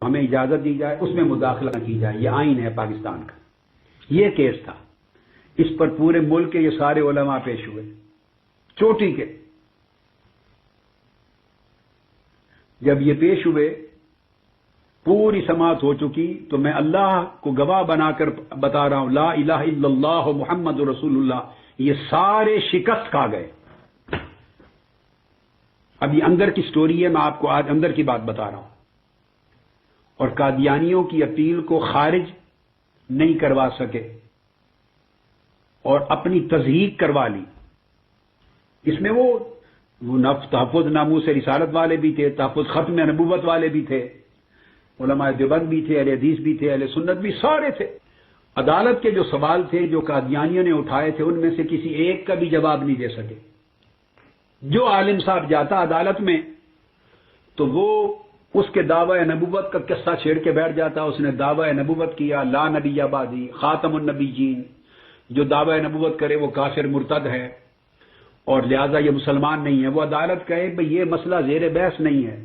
ہمیں اجازت دی جائے اس میں مداخلہ نہ کی جائے، یہ آئین ہے پاکستان کا۔ یہ کیس تھا، اس پر پورے ملک کے یہ سارے علماء پیش ہوئے، چوٹی کے۔ جب یہ پیش ہوئے، پوری سماعت ہو چکی، تو میں اللہ کو گواہ بنا کر بتا رہا ہوں، لا الہ الا اللہ محمد رسول اللہ، یہ سارے شکست کھا گئے۔ اب یہ اندر کی سٹوری ہے، میں آپ کو آج اندر کی بات بتا رہا ہوں۔ اور قادیانیوں کی اپیل کو خارج نہیں کروا سکے اور اپنی تضحیق کروا لی۔ اس میں وہ تحفظ ناموس رسالت والے بھی تھے، تحفظ ختم نبوت والے بھی تھے، علماء دیوبند بھی تھے، اہل حدیث بھی تھے، اہل سنت بھی، سارے تھے۔ عدالت کے جو سوال تھے جو قادیانیوں نے اٹھائے تھے، ان میں سے کسی ایک کا بھی جواب نہیں دے سکے۔ جو عالم صاحب جاتا عدالت میں تو وہ اس کے دعوی نبوت کا قصہ چھیڑ کے بیٹھ جاتا، اس نے دعوی نبوت کیا، لا نبی بعدی، خاتم النبیین، جو دعوی نبوت کرے وہ کافر مرتد ہے اور لہذا یہ مسلمان نہیں ہے۔ وہ عدالت کہے بھئی یہ مسئلہ زیر بحث نہیں ہے،